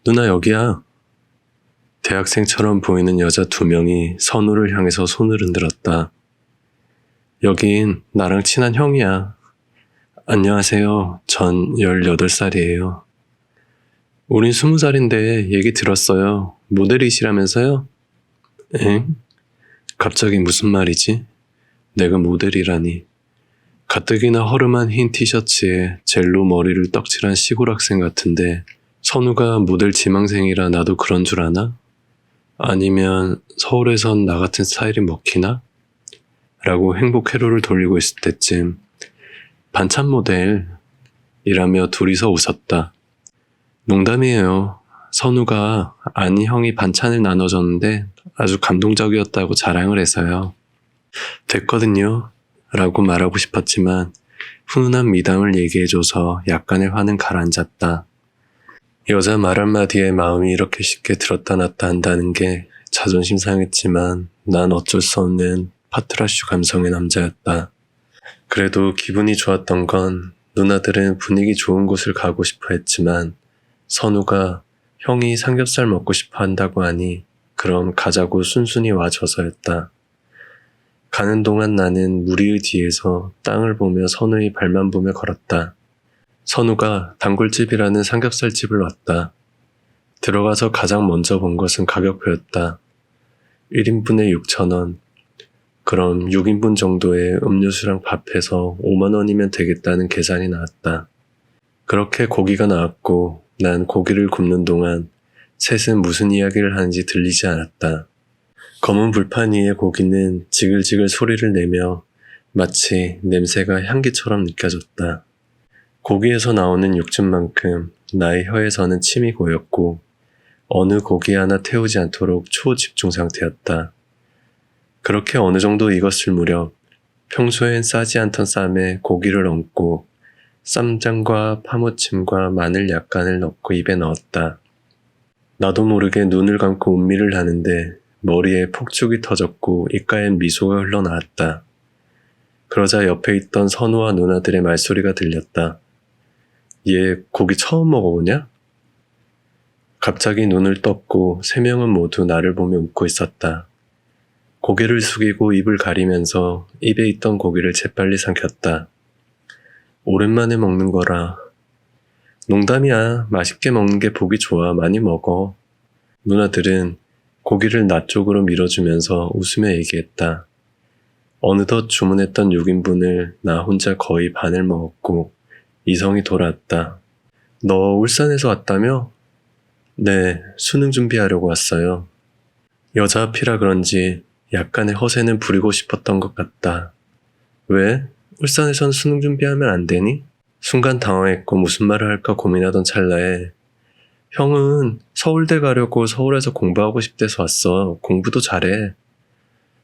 누나 여기야. 대학생처럼 보이는 여자 2명이 선우를 향해서 손을 흔들었다. 여긴 나랑 친한 형이야. 안녕하세요. 전 18살이에요. 우린 20살인데 얘기 들었어요. 모델이시라면서요? 엥? 갑자기 무슨 말이지? 내가 모델이라니. 가뜩이나 허름한 흰 티셔츠에 젤로 머리를 떡칠한 시골 학생 같은데 선우가 모델 지망생이라 나도 그런 줄 아나? 아니면 서울에선 나 같은 스타일이 먹히나? 라고 행복 회로를 돌리고 있을 때쯤 반찬 모델이라며 둘이서 웃었다. 농담이에요. 선우가 아니 형이 반찬을 나눠줬는데 아주 감동적이었다고 자랑을 해서요. 됐거든요. 라고 말하고 싶었지만 훈훈한 미담을 얘기해줘서 약간의 화는 가라앉았다. 여자 말 한마디에 마음이 이렇게 쉽게 들었다 놨다 한다는 게 자존심 상했지만 난 어쩔 수 없는 파트라슈 감성의 남자였다. 그래도 기분이 좋았던 건 누나들은 분위기 좋은 곳을 가고 싶어 했지만 선우가 형이 삼겹살 먹고 싶어 한다고 하니 그럼 가자고 순순히 와줘서였다. 가는 동안 나는 무리의 뒤에서 땅을 보며 선우의 발만 보며 걸었다. 선우가 단골집이라는 삼겹살집을 왔다. 들어가서 가장 먼저 본 것은 가격표였다. 1인분에 6,000원. 그럼 6인분 정도의 음료수랑 밥해서 5만 원이면 되겠다는 계산이 나왔다. 그렇게 고기가 나왔고 난 고기를 굽는 동안 셋은 무슨 이야기를 하는지 들리지 않았다. 검은 불판 위의 고기는 지글지글 소리를 내며 마치 냄새가 향기처럼 느껴졌다. 고기에서 나오는 육즙만큼 나의 혀에서는 침이 고였고 어느 고기 하나 태우지 않도록 초집중 상태였다. 그렇게 어느 정도 익었을 무렵 평소엔 싸지 않던 쌈에 고기를 얹고 쌈장과 파무침과 마늘 약간을 넣고 입에 넣었다. 나도 모르게 눈을 감고 음미를 하는데 머리에 폭죽이 터졌고 입가엔 미소가 흘러나왔다. 그러자 옆에 있던 선우와 누나들의 말소리가 들렸다. 얘 고기 처음 먹어보냐? 갑자기 눈을 떴고 3명은 모두 나를 보며 웃고 있었다. 고개를 숙이고 입을 가리면서 입에 있던 고기를 재빨리 삼켰다. 오랜만에 먹는 거라. 농담이야. 맛있게 먹는 게 보기 좋아. 많이 먹어. 누나들은 고기를 나 쪽으로 밀어주면서 웃으며 얘기했다. 어느덧 주문했던 6인분을 나 혼자 거의 반을 먹었고 이성이 돌아왔다. 너 울산에서 왔다며? 네, 수능 준비하려고 왔어요. 여자 앞이라 그런지 약간의 허세는 부리고 싶었던 것 같다. 왜? 울산에선 수능 준비하면 안 되니? 순간 당황했고 무슨 말을 할까 고민하던 찰나에 형은 서울대 가려고 서울에서 공부하고 싶대서 왔어. 공부도 잘해.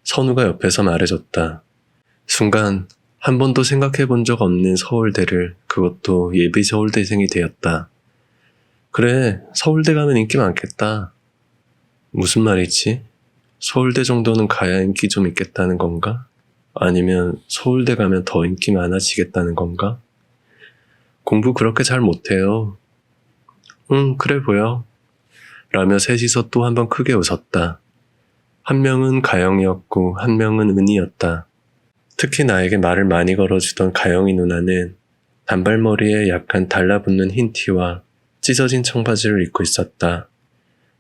선우가 옆에서 말해줬다. 순간 한 번도 생각해 본 적 없는 서울대를, 그것도 예비 서울대생이 되었다. 그래, 서울대 가면 인기 많겠다. 무슨 말이지? 서울대 정도는 가야 인기 좀 있겠다는 건가? 아니면 서울대 가면 더 인기 많아지겠다는 건가? 공부 그렇게 잘 못해요. 그래 보여. 라며 셋이서 또 한 번 크게 웃었다. 한 명은 가영이었고 한 명은 은이었다. 특히 나에게 말을 많이 걸어주던 가영이 누나는 단발머리에 약간 달라붙는 흰 티와 찢어진 청바지를 입고 있었다.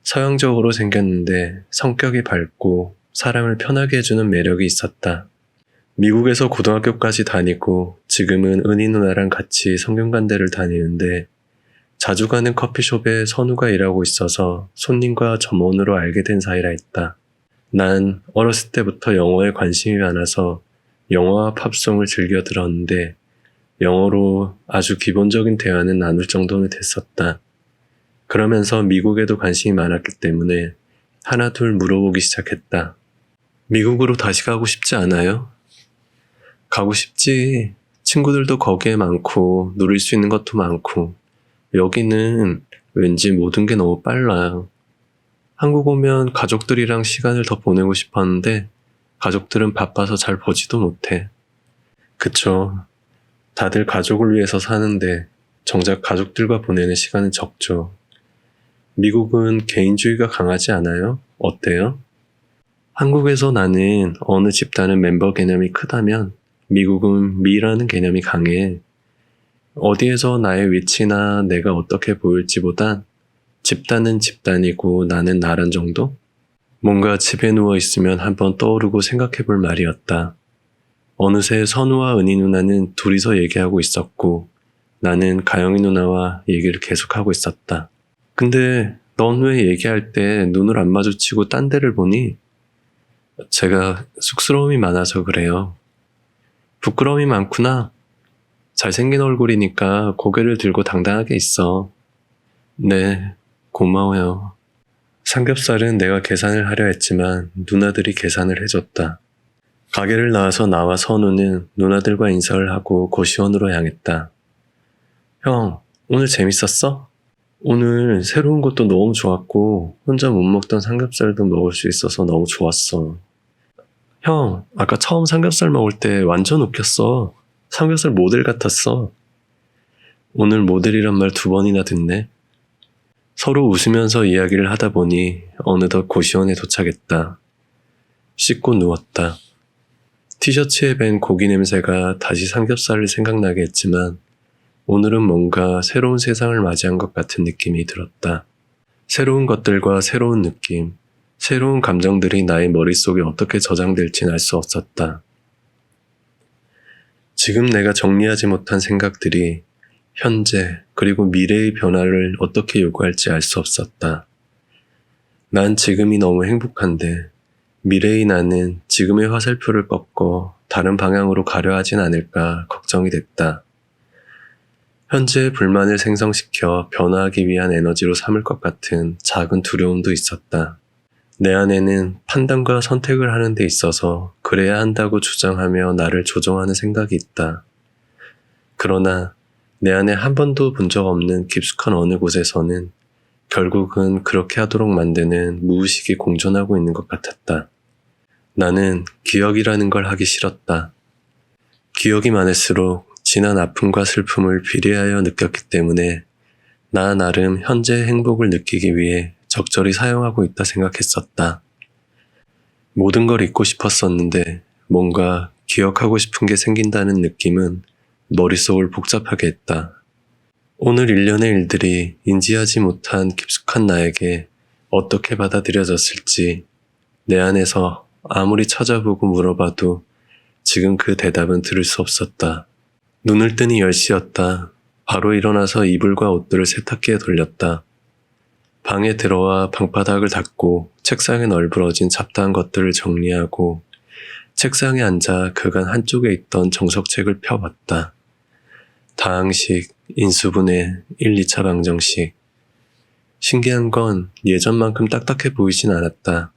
서양적으로 생겼는데 성격이 밝고 사람을 편하게 해주는 매력이 있었다. 미국에서 고등학교까지 다니고 지금은 은희 누나랑 같이 성균관대를 다니는데 자주 가는 커피숍에 선우가 일하고 있어서 손님과 점원으로 알게 된 사이라 했다. 난 어렸을 때부터 영어에 관심이 많아서 영어와 팝송을 즐겨 들었는데 영어로 아주 기본적인 대화는 나눌 정도는 됐었다. 그러면서 미국에도 관심이 많았기 때문에 하나둘 물어보기 시작했다. 미국으로 다시 가고 싶지 않아요? 가고 싶지. 친구들도 거기에 많고 누릴 수 있는 것도 많고 여기는 왠지 모든 게 너무 빨라. 한국 오면 가족들이랑 시간을 더 보내고 싶었는데 가족들은 바빠서 잘 보지도 못해. 그쵸. 다들 가족을 위해서 사는데 정작 가족들과 보내는 시간은 적죠. 미국은 개인주의가 강하지 않아요? 어때요? 한국에서 나는 어느 집단은 멤버 개념이 크다면 미국은 미라는 개념이 강해. 어디에서 나의 위치나 내가 어떻게 보일지보단 집단은 집단이고 나는 나란 정도? 뭔가 집에 누워있으면 한번 떠오르고 생각해 볼 말이었다. 어느새 선우와 은희 누나는 둘이서 얘기하고 있었고 나는 가영이 누나와 얘기를 계속하고 있었다. 근데 넌 왜 얘기할 때 눈을 안 마주치고 딴 데를 보니? 제가 쑥스러움이 많아서 그래요. 부끄러움이 많구나. 잘생긴 얼굴이니까 고개를 들고 당당하게 있어. 네, 고마워요. 삼겹살은 내가 계산을 하려 했지만 누나들이 계산을 해줬다. 가게를 나와서 나와 선우는 누나들과 인사를 하고 고시원으로 향했다. 형, 오늘 재밌었어? 오늘 새로운 것도 너무 좋았고 혼자 못 먹던 삼겹살도 먹을 수 있어서 너무 좋았어. 형, 아까 처음 삼겹살 먹을 때 완전 웃겼어. 삼겹살 모델 같았어. 오늘 모델이란 말 2번이나 듣네. 서로 웃으면서 이야기를 하다 보니 어느덧 고시원에 도착했다. 씻고 누웠다. 티셔츠에 밴 고기 냄새가 다시 삼겹살을 생각나게 했지만 오늘은 뭔가 새로운 세상을 맞이한 것 같은 느낌이 들었다. 새로운 것들과 새로운 느낌, 새로운 감정들이 나의 머릿속에 어떻게 저장될진 알 수 없었다. 지금 내가 정리하지 못한 생각들이 현재 그리고 미래의 변화를 어떻게 요구할지 알 수 없었다. 난 지금이 너무 행복한데 미래의 나는 지금의 화살표를 꺾고 다른 방향으로 가려 하진 않을까 걱정이 됐다. 현재의 불만을 생성시켜 변화하기 위한 에너지로 삼을 것 같은 작은 두려움도 있었다. 내 안에는 판단과 선택을 하는 데 있어서 그래야 한다고 주장하며 나를 조종하는 생각이 있다. 그러나 내 안에 한 번도 본 적 없는 깊숙한 어느 곳에서는 결국은 그렇게 하도록 만드는 무의식이 공존하고 있는 것 같았다. 나는 기억이라는 걸 하기 싫었다. 기억이 많을수록 지난 아픔과 슬픔을 비례하여 느꼈기 때문에 나 나름 현재의 행복을 느끼기 위해 적절히 사용하고 있다 생각했었다. 모든 걸 잊고 싶었었는데 뭔가 기억하고 싶은 게 생긴다는 느낌은 머릿속을 복잡하게 했다. 오늘 일련의 일들이 인지하지 못한 깊숙한 나에게 어떻게 받아들여졌을지 내 안에서 아무리 찾아보고 물어봐도 지금 그 대답은 들을 수 없었다. 눈을 뜨니 10시였다. 바로 일어나서 이불과 옷들을 세탁기에 돌렸다. 방에 들어와 방바닥을 닦고 책상에 널브러진 잡다한 것들을 정리하고 책상에 앉아 그간 한쪽에 있던 정석책을 펴봤다. 다항식, 인수분해, 1, 2차 방정식. 신기한 건 예전만큼 딱딱해 보이진 않았다.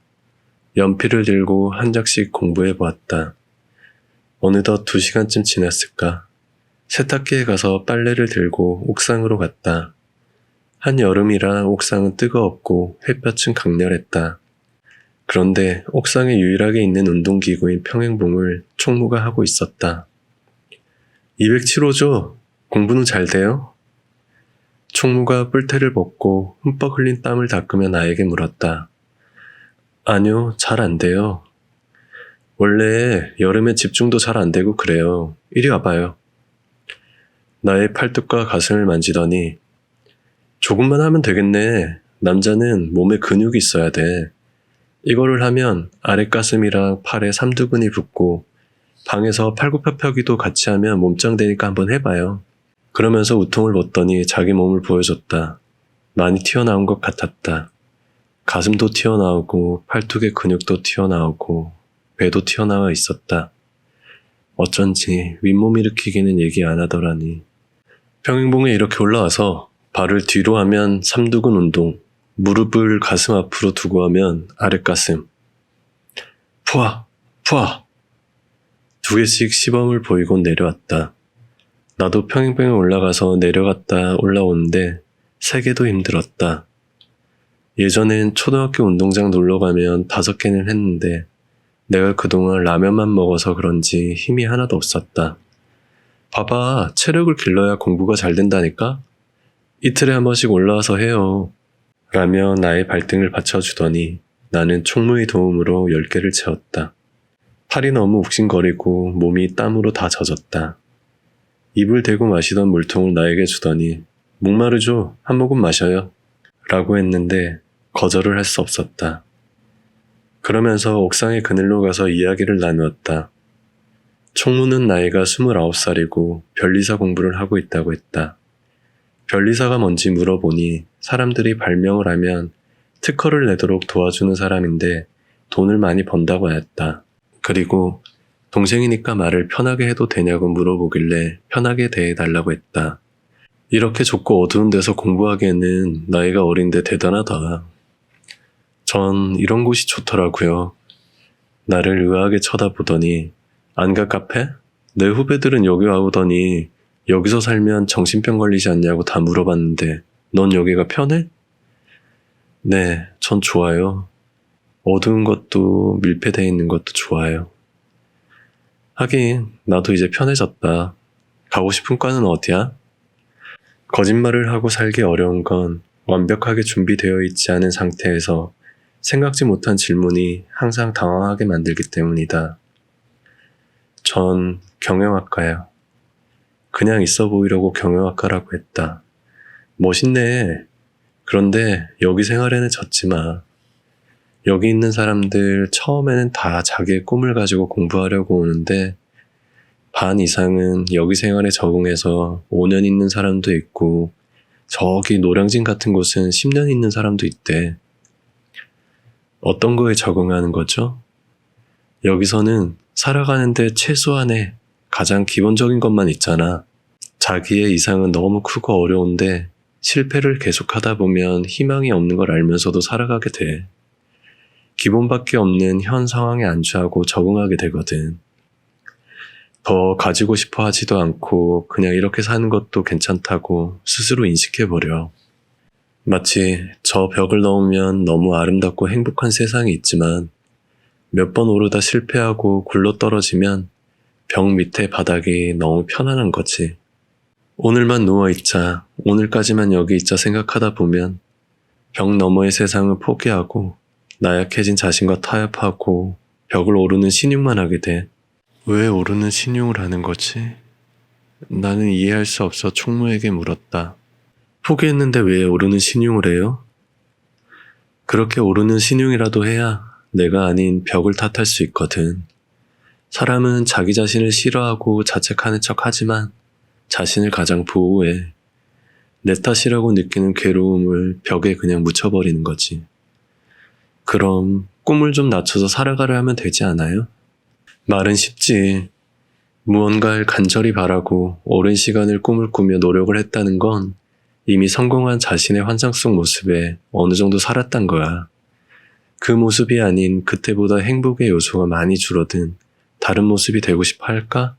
연필을 들고 한 장씩 공부해 보았다. 어느덧 2시간쯤 지났을까. 세탁기에 가서 빨래를 들고 옥상으로 갔다. 한여름이라 옥상은 뜨거웠고 햇볕은 강렬했다. 그런데 옥상에 유일하게 있는 운동기구인 평행봉을 총무가 하고 있었다. 207호죠? 공부는 잘 돼요? 총무가 뿔테를 벗고 흠뻑 흘린 땀을 닦으며 나에게 물었다. 아니요, 잘 안 돼요. 원래 여름에 집중도 잘 안 되고 그래요. 이리 와봐요. 나의 팔뚝과 가슴을 만지더니 조금만 하면 되겠네. 남자는 몸에 근육이 있어야 돼. 이거를 하면 아랫가슴이랑 팔에 삼두근이 붙고 방에서 팔굽혀펴기도 같이 하면 몸짱 되니까 한번 해봐요. 그러면서 우통을 벗더니 자기 몸을 보여줬다. 많이 튀어나온 것 같았다. 가슴도 튀어나오고 팔뚝의 근육도 튀어나오고 배도 튀어나와 있었다. 어쩐지 윗몸 일으키기는 얘기 안 하더라니. 평행봉에 이렇게 올라와서 발을 뒤로 하면 삼두근 운동, 무릎을 가슴 앞으로 두고 하면 아랫가슴. 푸아, 푸아. 2개씩 시범을 보이곤 내려왔다. 나도 평행봉에 올라가서 내려갔다 올라오는데 3개도 힘들었다. 예전엔 초등학교 운동장 놀러가면 5개는 했는데 내가 그동안 라면만 먹어서 그런지 힘이 하나도 없었다. 봐봐, 체력을 길러야 공부가 잘 된다니까? 이틀에 한 번씩 올라와서 해요. 라며 나의 발등을 받쳐주더니 나는 총무의 도움으로 10개를 채웠다. 팔이 너무 욱신거리고 몸이 땀으로 다 젖었다. 입을 대고 마시던 물통을 나에게 주더니 목마르죠? 한 모금 마셔요. 라고 했는데 거절을 할 수 없었다. 그러면서 옥상의 그늘로 가서 이야기를 나누었다. 총무는 나이가 29살이고 변리사 공부를 하고 있다고 했다. 변리사가 뭔지 물어보니 사람들이 발명을 하면 특허를 내도록 도와주는 사람인데 돈을 많이 번다고 하였다. 그리고 동생이니까 말을 편하게 해도 되냐고 물어보길래 편하게 대해달라고 했다. 이렇게 좁고 어두운 데서 공부하기에는 나이가 어린데 대단하다. 전 이런 곳이 좋더라고요. 나를 의아하게 쳐다보더니 안 가 카페? 내 후배들은 여기 와오더니 여기서 살면 정신병 걸리지 않냐고 다 물어봤는데 넌 여기가 편해? 네, 전 좋아요. 어두운 것도 밀폐되어 있는 것도 좋아요. 하긴 나도 이제 편해졌다. 가고 싶은 과는 어디야? 거짓말을 하고 살기 어려운 건 완벽하게 준비되어 있지 않은 상태에서 생각지 못한 질문이 항상 당황하게 만들기 때문이다. 전 경영학과요. 그냥 있어 보이려고 경영학과라고 했다. 멋있네. 그런데 여기 생활에는 젖지 마. 여기 있는 사람들 처음에는 다 자기의 꿈을 가지고 공부하려고 오는데 반 이상은 여기 생활에 적응해서 5년 있는 사람도 있고 저기 노량진 같은 곳은 10년 있는 사람도 있대. 어떤 거에 적응하는 거죠? 여기서는 살아가는데 최소한의 가장 기본적인 것만 있잖아. 자기의 이상은 너무 크고 어려운데 실패를 계속하다 보면 희망이 없는 걸 알면서도 살아가게 돼. 기본밖에 없는 현 상황에 안주하고 적응하게 되거든. 더 가지고 싶어 하지도 않고 그냥 이렇게 사는 것도 괜찮다고 스스로 인식해버려. 마치 저 벽을 넘으면 너무 아름답고 행복한 세상이 있지만 몇 번 오르다 실패하고 굴러떨어지면 벽 밑에 바닥이 너무 편안한 거지. 오늘만 누워있자, 오늘까지만 여기 있자 생각하다 보면 벽 너머의 세상을 포기하고 나약해진 자신과 타협하고 벽을 오르는 신용만 하게 돼. 왜 오르는 신용을 하는 거지? 나는 이해할 수 없어 총무에게 물었다. 포기했는데 왜 오르는 신용을 해요? 그렇게 오르는 신용이라도 해야 내가 아닌 벽을 탓할 수 있거든. 사람은 자기 자신을 싫어하고 자책하는 척 하지만 자신을 가장 보호해. 내 탓이라고 느끼는 괴로움을 벽에 그냥 묻혀버리는 거지. 그럼 꿈을 좀 낮춰서 살아가려 하면 되지 않아요? 말은 쉽지. 무언가를 간절히 바라고 오랜 시간을 꿈을 꾸며 노력을 했다는 건 이미 성공한 자신의 환상 속 모습에 어느 정도 살았단 거야. 그 모습이 아닌 그때보다 행복의 요소가 많이 줄어든 다른 모습이 되고 싶어 할까?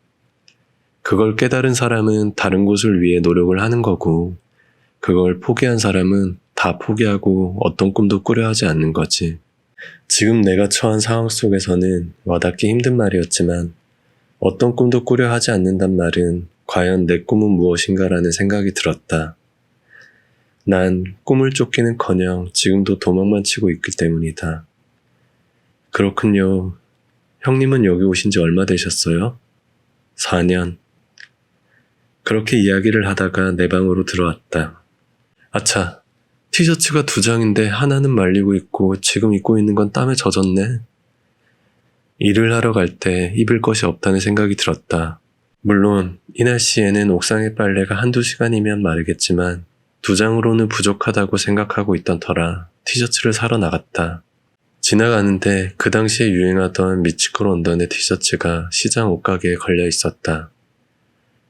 그걸 깨달은 사람은 다른 곳을 위해 노력을 하는 거고, 그걸 포기한 사람은 다 포기하고 어떤 꿈도 꾸려 하지 않는 거지. 지금 내가 처한 상황 속에서는 와닿기 힘든 말이었지만 어떤 꿈도 꾸려 하지 않는단 말은 과연 내 꿈은 무엇인가라는 생각이 들었다. 난 꿈을 쫓기는커녕 지금도 도망만 치고 있기 때문이다. 그렇군요. 형님은 여기 오신 지 얼마 되셨어요? 4년. 그렇게 이야기를 하다가 내 방으로 들어왔다. 아차, 티셔츠가 2장인데 하나는 말리고 있고 지금 입고 있는 건 땀에 젖었네. 일을 하러 갈 때 입을 것이 없다는 생각이 들었다. 물론 이 날씨에는 옥상의 빨래가 1~2시간이면 마르겠지만 2장으로는 부족하다고 생각하고 있던 터라 티셔츠를 사러 나갔다. 지나가는데 그 당시에 유행하던 미치코 런던의 티셔츠가 시장 옷가게에 걸려 있었다.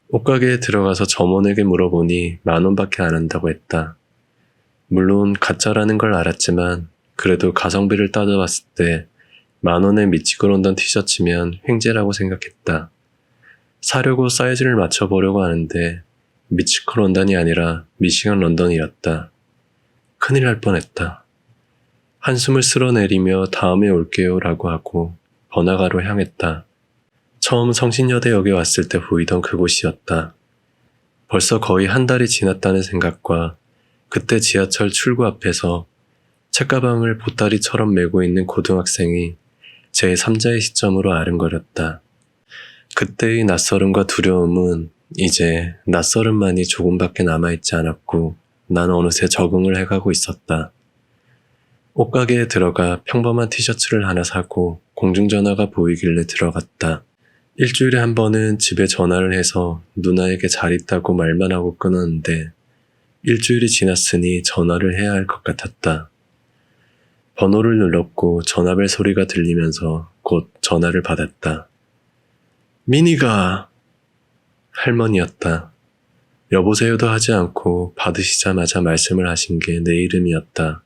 옷가게에 들어가서 점원에게 물어보니 10,000원밖에 안 한다고 했다. 물론 가짜라는 걸 알았지만 그래도 가성비를 따져봤을 때 10,000원의 미치코 런던 티셔츠면 횡재라고 생각했다. 사려고 사이즈를 맞춰보려고 하는데 미치코 런던이 아니라 미시건 런던이었다. 큰일 날 뻔했다. 한숨을 쓸어내리며 다음에 올게요 라고 하고 번화가로 향했다. 처음 성신여대역에 왔을 때 보이던 그곳이었다. 벌써 거의 한 달이 지났다는 생각과 그때 지하철 출구 앞에서 책가방을 보따리처럼 메고 있는 고등학생이 제3자의 시점으로 아른거렸다. 그때의 낯설음과 두려움은 이제 낯설음만이 조금밖에 남아있지 않았고 난 어느새 적응을 해가고 있었다. 옷가게에 들어가 평범한 티셔츠를 하나 사고 공중전화가 보이길래 들어갔다. 일주일에 한 번은 집에 전화를 해서 누나에게 잘 있다고 말만 하고 끊었는데 일주일이 지났으니 전화를 해야 할 것 같았다. 번호를 눌렀고 전화벨 소리가 들리면서 곧 전화를 받았다. 민희가! 할머니였다. 여보세요도 하지 않고 받으시자마자 말씀을 하신 게 내 이름이었다.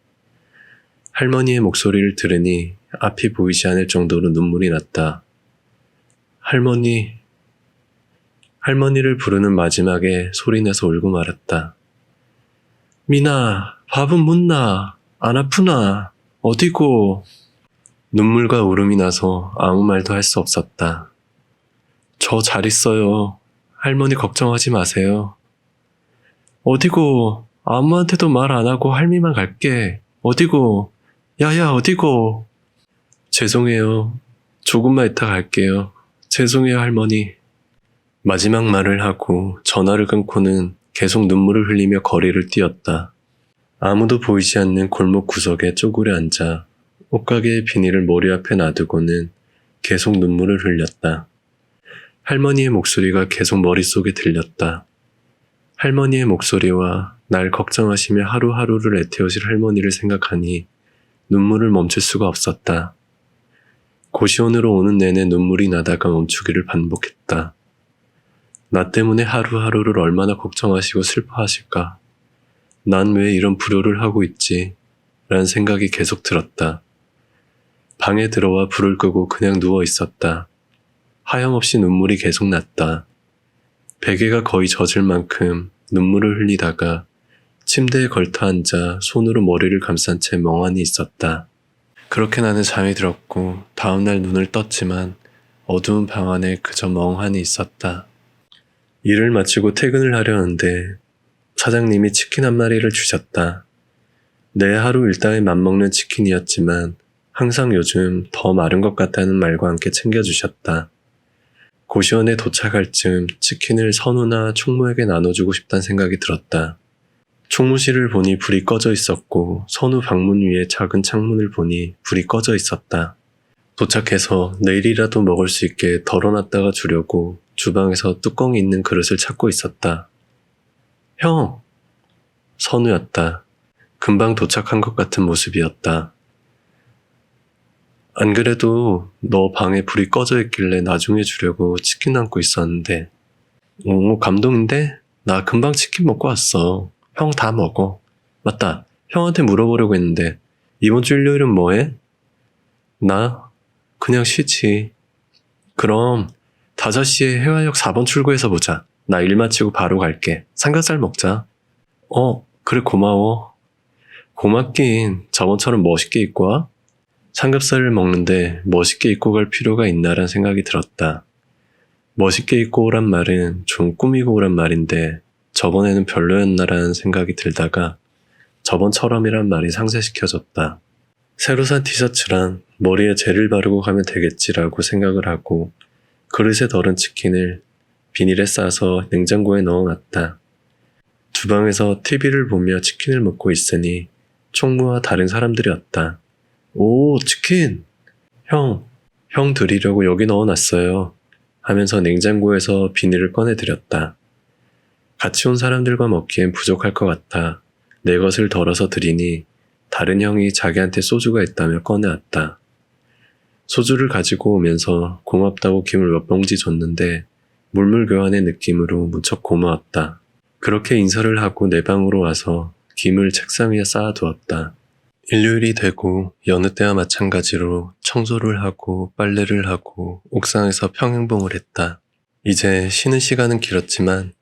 할머니의 목소리를 들으니 앞이 보이지 않을 정도로 눈물이 났다. 할머니를 부르는 마지막에 소리내서 울고 말았다. 민아, 밥은 묻나? 안 아프나? 어디고? 눈물과 울음이 나서 아무 말도 할 수 없었다. 저 잘 있어요. 할머니 걱정하지 마세요. 어디고? 아무한테도 말 안 하고 할미만 갈게. 어디고? 야야, 어디고? 죄송해요. 조금만 이따 갈게요. 죄송해요, 할머니. 마지막 말을 하고 전화를 끊고는 계속 눈물을 흘리며 거리를 뛰었다. 아무도 보이지 않는 골목 구석에 쪼그려 앉아 옷가게의 비닐을 머리 앞에 놔두고는 계속 눈물을 흘렸다. 할머니의 목소리가 계속 머릿속에 들렸다. 할머니의 목소리와 날 걱정하시며 하루하루를 애태우실 할머니를 생각하니 눈물을 멈출 수가 없었다. 고시원으로 오는 내내 눈물이 나다가 멈추기를 반복했다. 나 때문에 하루하루를 얼마나 걱정하시고 슬퍼하실까. 난 왜 이런 불효를 하고 있지? 라는 생각이 계속 들었다. 방에 들어와 불을 끄고 그냥 누워 있었다. 하염없이 눈물이 계속 났다. 베개가 거의 젖을 만큼 눈물을 흘리다가 침대에 걸터 앉아 손으로 머리를 감싼 채 멍하니 있었다. 그렇게 나는 잠이 들었고 다음날 눈을 떴지만 어두운 방 안에 그저 멍하니 있었다. 일을 마치고 퇴근을 하려는데 사장님이 치킨 한 마리를 주셨다. 내 하루 일당에 맞먹는 치킨이었지만 항상 요즘 더 마른 것 같다는 말과 함께 챙겨주셨다. 고시원에 도착할 즈음 치킨을 선우나 총무에게 나눠주고 싶다는 생각이 들었다. 총무실을 보니 불이 꺼져 있었고 선우 방문 위에 작은 창문을 보니 불이 꺼져 있었다. 도착해서 내일이라도 먹을 수 있게 덜어놨다가 주려고 주방에서 뚜껑이 있는 그릇을 찾고 있었다. 형! 선우였다. 금방 도착한 것 같은 모습이었다. 안 그래도 너 방에 불이 꺼져 있길래 나중에 주려고 치킨 남고 있었는데. 오, 감동인데? 나 금방 치킨 먹고 왔어. 형 다 먹어. 맞다. 형한테 물어보려고 했는데 이번 주 일요일은 뭐해? 나? 그냥 쉬지. 그럼 5시에 해화역 4번 출구에서 보자. 나 일 마치고 바로 갈게. 삼겹살 먹자. 그래 고마워. 고맙긴. 저번처럼 멋있게 입고 와? 삼겹살을 먹는데 멋있게 입고 갈 필요가 있나란 생각이 들었다. 멋있게 입고 오란 말은 좀 꾸미고 오란 말인데 저번에는 별로였나라는 생각이 들다가 저번처럼이란 말이 상쇄시켜졌다. 새로 산 티셔츠랑 머리에 젤을 바르고 가면 되겠지라고 생각을 하고 그릇에 덜은 치킨을 비닐에 싸서 냉장고에 넣어놨다. 주방에서 TV를 보며 치킨을 먹고 있으니 총무와 다른 사람들이 왔다. 오, 치킨! 형 드리려고 여기 넣어놨어요. 하면서 냉장고에서 비닐을 꺼내드렸다. 같이 온 사람들과 먹기엔 부족할 것 같아 내 것을 덜어서 드리니 다른 형이 자기한테 소주가 있다며 꺼내왔다. 소주를 가지고 오면서 고맙다고 김을 몇 봉지 줬는데 물물교환의 느낌으로 무척 고마웠다. 그렇게 인사를 하고 내 방으로 와서 김을 책상 위에 쌓아두었다. 일요일이 되고 여느 때와 마찬가지로 청소를 하고 빨래를 하고 옥상에서 평행봉을 했다. 이제 쉬는 시간은 길었지만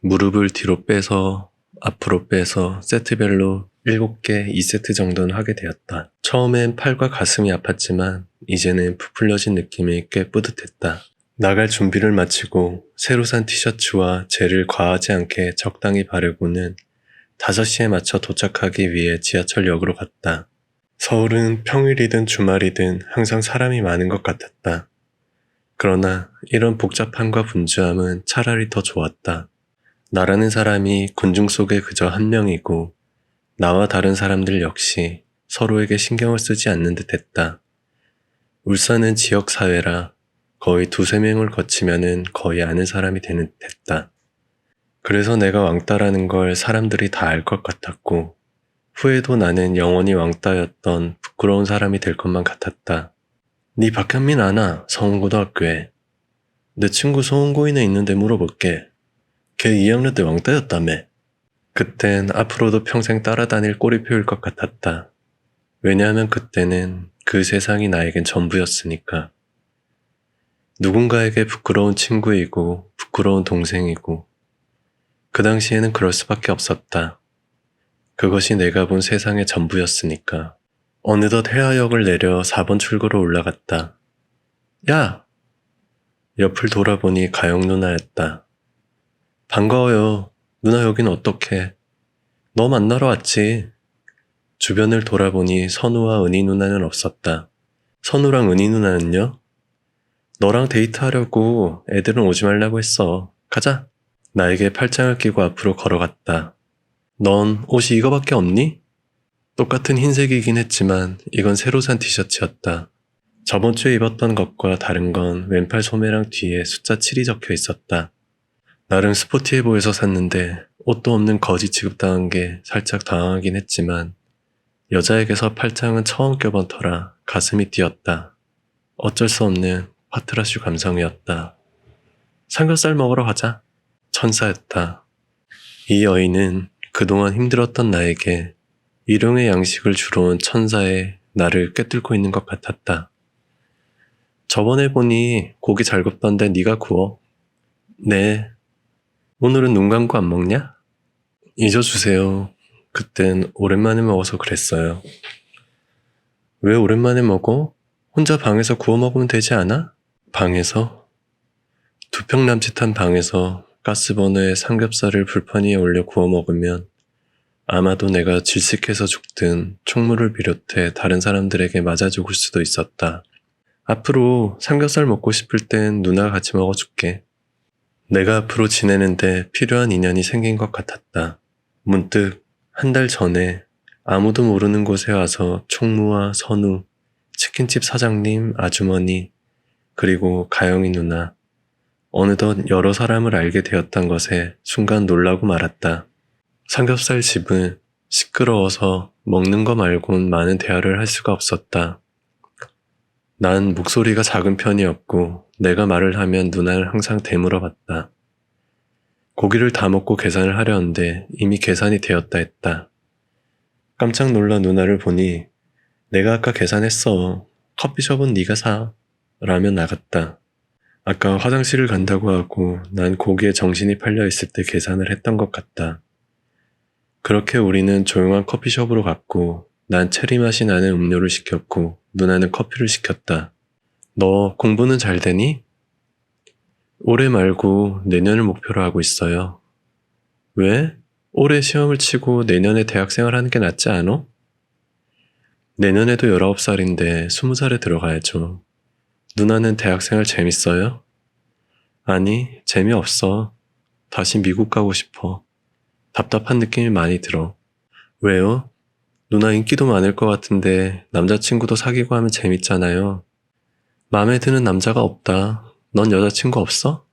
무릎을 뒤로 빼서 앞으로 빼서 세트별로 7개 2세트 정도는 하게 되었다. 처음엔 팔과 가슴이 아팠지만 이제는 부풀려진 느낌이 꽤 뿌듯했다. 나갈 준비를 마치고 새로 산 티셔츠와 젤을 과하지 않게 적당히 바르고는 5시에 맞춰 도착하기 위해 지하철역으로 갔다. 서울은 평일이든 주말이든 항상 사람이 많은 것 같았다. 그러나 이런 복잡함과 분주함은 차라리 더 좋았다. 나라는 사람이 군중 속에 그저 한 명이고 나와 다른 사람들 역시 서로에게 신경을 쓰지 않는 듯 했다. 울산은 지역사회라 거의 두세 명을 거치면은 거의 아는 사람이 되는 듯 했다. 그래서 내가 왕따라는 걸 사람들이 다 알 것 같았고 후에도 나는 영원히 왕따였던 부끄러운 사람이 될 것만 같았다. 네 박현민 아나? 성운고등학교에. 내 친구 성운고인에 있는데 물어볼게. 걔 2학년 때 왕따였다며. 그땐 앞으로도 평생 따라다닐 꼬리표일 것 같았다. 왜냐하면 그때는 그 세상이 나에겐 전부였으니까. 누군가에게 부끄러운 친구이고 부끄러운 동생이고 그 당시에는 그럴 수밖에 없었다. 그것이 내가 본 세상의 전부였으니까. 어느덧 해화역을 내려 4번 출구로 올라갔다. 야! 옆을 돌아보니 가영 누나였다. 반가워요. 누나 여긴 어떡해? 너 만나러 왔지. 주변을 돌아보니 선우와 은희 누나는 없었다. 선우랑 은희 누나는요? 너랑 데이트하려고 애들은 오지 말라고 했어. 가자. 나에게 팔짱을 끼고 앞으로 걸어갔다. 넌 옷이 이거밖에 없니? 똑같은 흰색이긴 했지만 이건 새로 산 티셔츠였다. 저번 주에 입었던 것과 다른 건 왼팔 소매랑 뒤에 숫자 7이 적혀 있었다. 나름 스포티해 보여서 샀는데 옷도 없는 거지 취급당한 게 살짝 당황하긴 했지만 여자에게서 팔짱은 처음 껴본 터라 가슴이 뛰었다. 어쩔 수 없는 파트라슈 감성이었다. 삼겹살 먹으러 가자. 천사였다. 이 여인은 그동안 힘들었던 나에게 일용의 양식을 주러 온 천사의 나를 꿰뚫고 있는 것 같았다. 저번에 보니 고기 잘 굽던데 네가 구워. 네. 오늘은 눈 감고 안 먹냐? 잊어주세요. 그땐 오랜만에 먹어서 그랬어요. 왜 오랜만에 먹어? 혼자 방에서 구워 먹으면 되지 않아? 방에서? 두 평 남짓한 방에서 가스버너에 삼겹살을 불판 위에 올려 구워 먹으면 아마도 내가 질식해서 죽든 총무를 비롯해 다른 사람들에게 맞아 죽을 수도 있었다. 앞으로 삼겹살 먹고 싶을 땐 누나가 같이 먹어줄게. 내가 앞으로 지내는데 필요한 인연이 생긴 것 같았다. 문득 한 달 전에 아무도 모르는 곳에 와서 총무와 선우, 치킨집 사장님, 아주머니, 그리고 가영이 누나, 어느덧 여러 사람을 알게 되었던 것에 순간 놀라고 말았다. 삼겹살 집은 시끄러워서 먹는 거 말곤 많은 대화를 할 수가 없었다. 난 목소리가 작은 편이었고 내가 말을 하면 누나를 항상 되물어봤다. 고기를 다 먹고 계산을 하려는데 이미 계산이 되었다 했다. 깜짝 놀란 누나를 보니 내가 아까 계산했어. 커피숍은 네가 사. 라며 나갔다. 아까 화장실을 간다고 하고 난 고기에 정신이 팔려 있을 때 계산을 했던 것 같다. 그렇게 우리는 조용한 커피숍으로 갔고 난 체리 맛이 나는 음료를 시켰고 누나는 커피를 시켰다. 너 공부는 잘 되니? 올해 말고 내년을 목표로 하고 있어요. 왜? 올해 시험을 치고 내년에 대학생활 하는 게 낫지 않아? 내년에도 19살인데 20살에 들어가야죠. 누나는 대학생활 재밌어요? 아니, 재미없어. 다시 미국 가고 싶어. 답답한 느낌이 많이 들어. 왜요? 누나 인기도 많을 것 같은데 남자친구도 사귀고 하면 재밌잖아요. 마음에 드는 남자가 없다. 넌 여자친구 없어?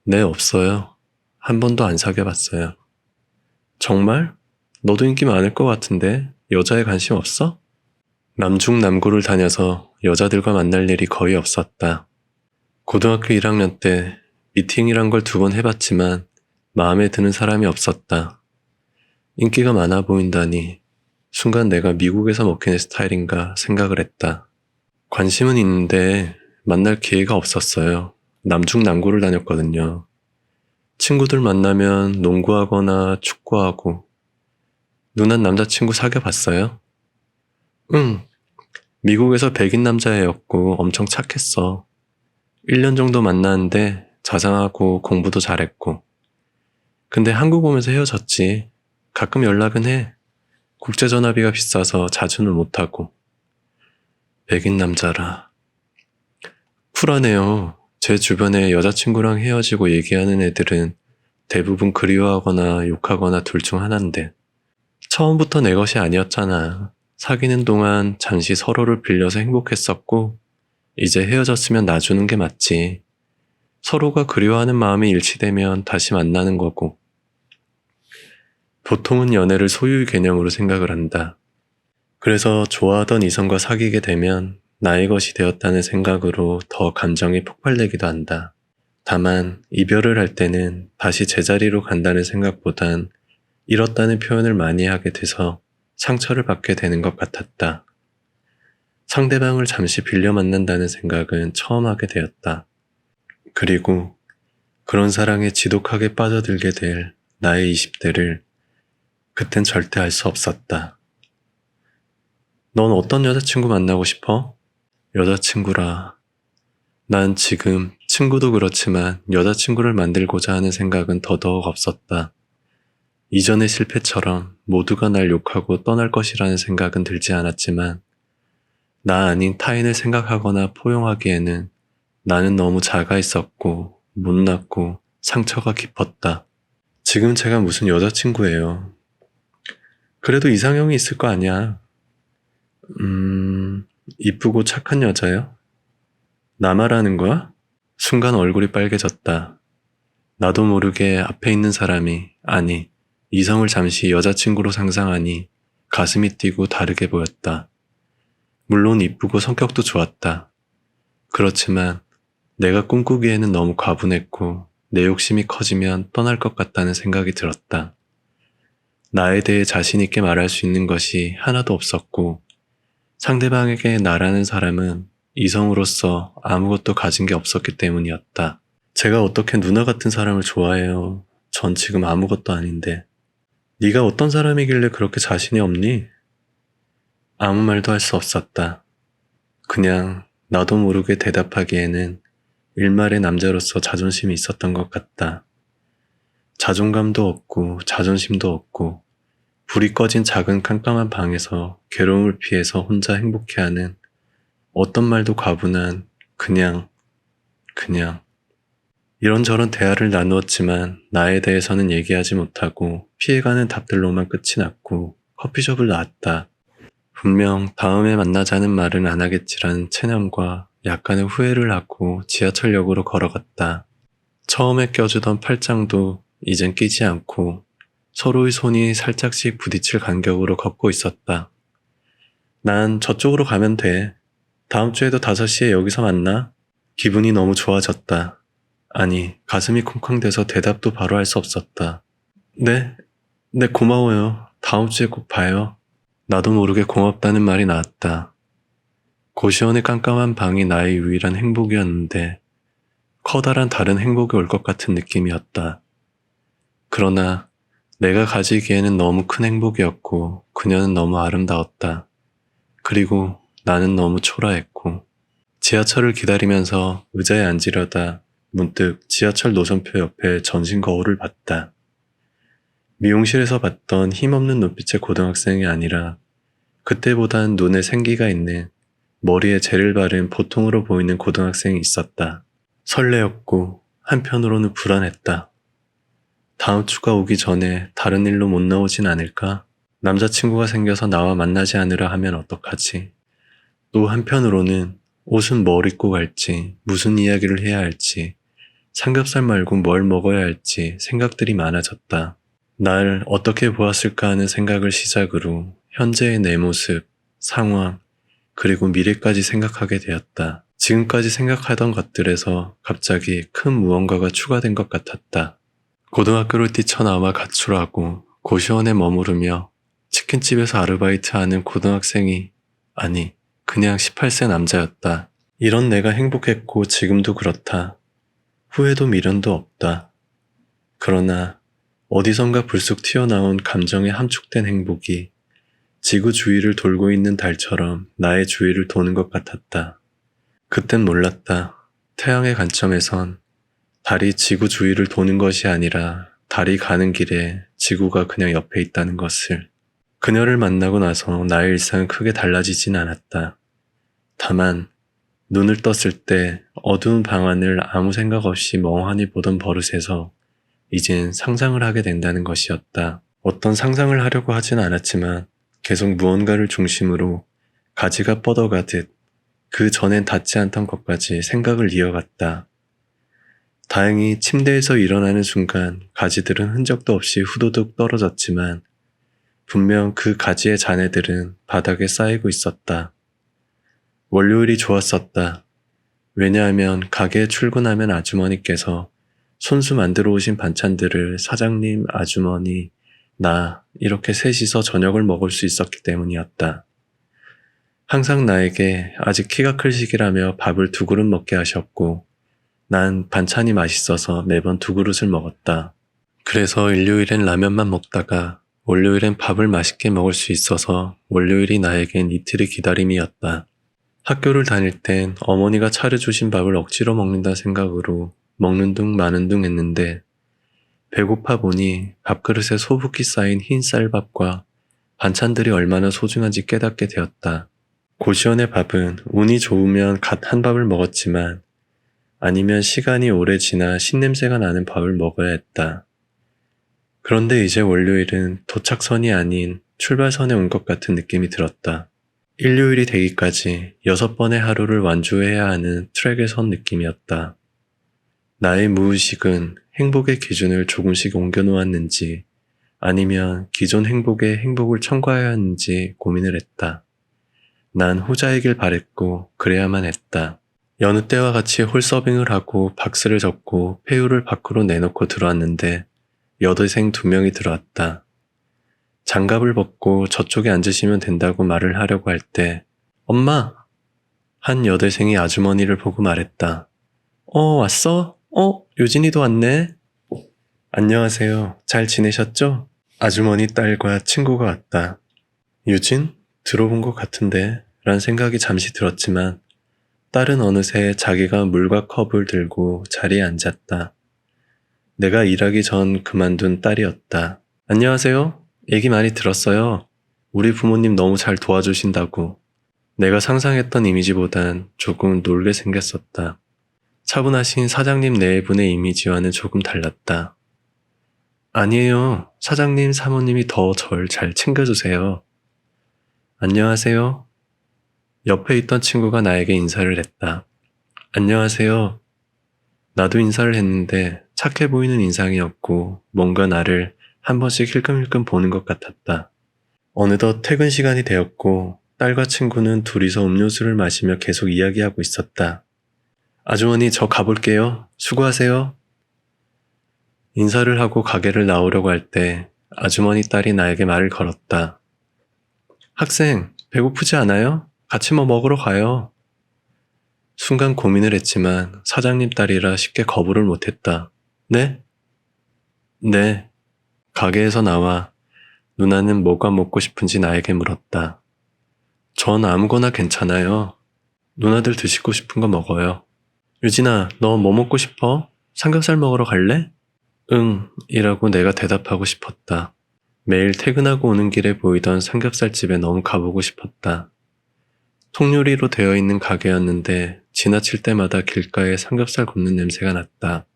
네, 없어요. 한 번도 안 사귀어봤어요. 정말? 너도 인기 많을 것 같은데 여자에 관심 없어? 남중남고를 다녀서 여자들과 만날 일이 거의 없었다. 고등학교 1학년 때 미팅이란 걸 2번 해봤지만 마음에 드는 사람이 없었다. 인기가 많아 보인다니 순간 내가 미국에서 먹히는 스타일인가 생각을 했다. 관심은 있는데 만날 기회가 없었어요. 남중남고를 다녔거든요. 친구들 만나면 농구하거나 축구하고. 누난 남자친구 사귀어봤어요? 응. 미국에서 백인 남자애였고 엄청 착했어. 1년 정도 만났는데 자상하고 공부도 잘했고. 근데 한국 오면서 헤어졌지. 가끔 연락은 해. 국제전화비가 비싸서 자주는 못하고. 백인 남자라. 쿨하네요. 제 주변에 여자친구랑 헤어지고 얘기하는 애들은 대부분 그리워하거나 욕하거나 둘 중 하나인데. 처음부터 내 것이 아니었잖아. 사귀는 동안 잠시 서로를 빌려서 행복했었고, 이제 헤어졌으면 놔주는 게 맞지. 서로가 그리워하는 마음이 일치되면 다시 만나는 거고. 보통은 연애를 소유의 개념으로 생각을 한다. 그래서 좋아하던 이성과 사귀게 되면 나의 것이 되었다는 생각으로 더 감정이 폭발되기도 한다. 다만 이별을 할 때는 다시 제자리로 간다는 생각보단 잃었다는 표현을 많이 하게 돼서 상처를 받게 되는 것 같았다. 상대방을 잠시 빌려 만난다는 생각은 처음 하게 되었다. 그리고 그런 사랑에 지독하게 빠져들게 될 나의 20대를 그땐 절대 알 수 없었다. 넌 어떤 여자친구 만나고 싶어? 여자친구라. 난 지금 친구도 그렇지만 여자친구를 만들고자 하는 생각은 더더욱 없었다. 이전의 실패처럼 모두가 날 욕하고 떠날 것이라는 생각은 들지 않았지만 나 아닌 타인을 생각하거나 포용하기에는 나는 너무 작아 있었고 못났고 상처가 깊었다. 지금 제가 무슨 여자친구예요. 그래도 이상형이 있을 거 아니야. 이쁘고 착한 여자요? 나 말하는 거야? 순간 얼굴이 빨개졌다. 나도 모르게 앞에 있는 사람이, 아니, 이성을 잠시 여자친구로 상상하니 가슴이 뛰고 다르게 보였다. 물론 이쁘고 성격도 좋았다. 그렇지만 내가 꿈꾸기에는 너무 과분했고 내 욕심이 커지면 떠날 것 같다는 생각이 들었다. 나에 대해 자신 있게 말할 수 있는 것이 하나도 없었고 상대방에게 나라는 사람은 이성으로서 아무것도 가진 게 없었기 때문이었다. 제가 어떻게 누나 같은 사람을 좋아해요. 전 지금 아무것도 아닌데. 네가 어떤 사람이길래 그렇게 자신이 없니? 아무 말도 할 수 없었다. 그냥 나도 모르게 대답하기에는 일말의 남자로서 자존심이 있었던 것 같다. 자존감도 없고 자존심도 없고 불이 꺼진 작은 깜깜한 방에서 괴로움을 피해서 혼자 행복해하는 어떤 말도 과분한 그냥 이런저런 대화를 나누었지만 나에 대해서는 얘기하지 못하고 피해가는 답들로만 끝이 났고 커피숍을 나왔다. 분명 다음에 만나자는 말은 안 하겠지라는 체념과 약간의 후회를 하고 지하철역으로 걸어갔다. 처음에 껴주던 팔짱도 이젠 끼지 않고 서로의 손이 살짝씩 부딪힐 간격으로 걷고 있었다. 난 저쪽으로 가면 돼. 다음 주에도 5시에 여기서 만나. 기분이 너무 좋아졌다. 아니, 가슴이 쿵쾅대서 대답도 바로 할 수 없었다. 네, 고마워요. 다음 주에 꼭 봐요. 나도 모르게 고맙다는 말이 나왔다. 고시원의 깜깜한 방이 나의 유일한 행복이었는데 커다란 다른 행복이 올 것 같은 느낌이었다. 그러나 내가 가지기에는 너무 큰 행복이었고 그녀는 너무 아름다웠다. 그리고 나는 너무 초라했고 지하철을 기다리면서 의자에 앉으려다 문득 지하철 노선표 옆에 전신 거울을 봤다. 미용실에서 봤던 힘없는 눈빛의 고등학생이 아니라 그때보단 눈에 생기가 있는 머리에 젤을 바른 보통으로 보이는 고등학생이 있었다. 설레었고 한편으로는 불안했다. 다음 주가 오기 전에 다른 일로 못 나오진 않을까? 남자친구가 생겨서 나와 만나지 않으라 하면 어떡하지? 또 한편으로는 옷은 뭘 입고 갈지, 무슨 이야기를 해야 할지, 삼겹살 말고 뭘 먹어야 할지 생각들이 많아졌다. 날 어떻게 보았을까 하는 생각을 시작으로 현재의 내 모습, 상황, 그리고 미래까지 생각하게 되었다. 지금까지 생각하던 것들에서 갑자기 큰 무언가가 추가된 것 같았다. 고등학교를 뛰쳐나와 가출하고 고시원에 머무르며 치킨집에서 아르바이트하는 고등학생이 아니 그냥 18세 남자였다. 이런 내가 행복했고 지금도 그렇다. 후회도 미련도 없다. 그러나 어디선가 불쑥 튀어나온 감정에 함축된 행복이 지구 주위를 돌고 있는 달처럼 나의 주위를 도는 것 같았다. 그땐 몰랐다. 태양의 관점에선 달이 지구 주위를 도는 것이 아니라 달이 가는 길에 지구가 그냥 옆에 있다는 것을. 그녀를 만나고 나서 나의 일상은 크게 달라지진 않았다. 다만 눈을 떴을 때 어두운 방 안을 아무 생각 없이 멍하니 보던 버릇에서 이젠 상상을 하게 된다는 것이었다. 어떤 상상을 하려고 하진 않았지만 계속 무언가를 중심으로 가지가 뻗어가듯 그 전엔 닿지 않던 것까지 생각을 이어갔다. 다행히 침대에서 일어나는 순간 가지들은 흔적도 없이 후두둑 떨어졌지만 분명 그 가지의 잔해들은 바닥에 쌓이고 있었다. 월요일이 좋았었다. 왜냐하면 가게에 출근하면 아주머니께서 손수 만들어 오신 반찬들을 사장님, 아주머니, 나 이렇게 셋이서 저녁을 먹을 수 있었기 때문이었다. 항상 나에게 아직 키가 클 시기라며 밥을 2그릇 먹게 하셨고 난 반찬이 맛있어서 매번 2그릇을 먹었다. 그래서 일요일엔 라면만 먹다가 월요일엔 밥을 맛있게 먹을 수 있어서 월요일이 나에겐 이틀의 기다림이었다. 학교를 다닐 땐 어머니가 차려주신 밥을 억지로 먹는다 생각으로 먹는 둥 마는 둥 했는데 배고파 보니 밥그릇에 소붓기 쌓인 흰 쌀밥과 반찬들이 얼마나 소중한지 깨닫게 되었다. 고시원의 밥은 운이 좋으면 갓 한 밥을 먹었지만 아니면 시간이 오래 지나 신냄새가 나는 밥을 먹어야 했다. 그런데 이제 월요일은 도착선이 아닌 출발선에 온 것 같은 느낌이 들었다. 일요일이 되기까지 6번의 하루를 완주해야 하는 트랙에 선 느낌이었다. 나의 무의식은 행복의 기준을 조금씩 옮겨놓았는지 아니면 기존 행복에 행복을 첨가해야 하는지 고민을 했다. 난 후자이길 바랬고 그래야만 했다. 여느 때와 같이 홀서빙을 하고 박스를 접고 폐유를 밖으로 내놓고 들어왔는데 여대생 2명이 들어왔다. 장갑을 벗고 저쪽에 앉으시면 된다고 말을 하려고 할 때 엄마! 한 여대생이 아주머니를 보고 말했다. 왔어? 유진이도 왔네? 안녕하세요. 잘 지내셨죠? 아주머니 딸과 친구가 왔다. 유진? 들어본 것 같은데 란 생각이 잠시 들었지만 딸은 어느새 자기가 물과 컵을 들고 자리에 앉았다. 내가 일하기 전 그만둔 딸이었다. 안녕하세요. 얘기 많이 들었어요. 우리 부모님 너무 잘 도와주신다고. 내가 상상했던 이미지보단 조금 놀게 생겼었다. 차분하신 사장님 내분의 이미지와는 조금 달랐다. 아니에요. 사장님, 사모님이 더 절 잘 챙겨주세요. 안녕하세요. 옆에 있던 친구가 나에게 인사를 했다. 안녕하세요. 나도 인사를 했는데 착해 보이는 인상이었고 뭔가 나를 한 번씩 힐끔힐끔 보는 것 같았다. 어느덧 퇴근 시간이 되었고 딸과 친구는 둘이서 음료수를 마시며 계속 이야기하고 있었다. 아주머니 저 가볼게요. 수고하세요. 인사를 하고 가게를 나오려고 할 때 아주머니 딸이 나에게 말을 걸었다. 학생, 배고프지 않아요? 같이 뭐 먹으러 가요. 순간 고민을 했지만 사장님 딸이라 쉽게 거부를 못했다. 네? 네. 가게에서 나와 누나는 뭐가 먹고 싶은지 나에게 물었다. 전 아무거나 괜찮아요. 누나들 드시고 싶은 거 먹어요. 유진아, 너 뭐 먹고 싶어? 삼겹살 먹으러 갈래? 응, 이라고 내가 대답하고 싶었다. 매일 퇴근하고 오는 길에 보이던 삼겹살집에 너무 가보고 싶었다. 통유리로 되어 있는 가게였는데 지나칠 때마다 길가에 삼겹살 굽는 냄새가 났다.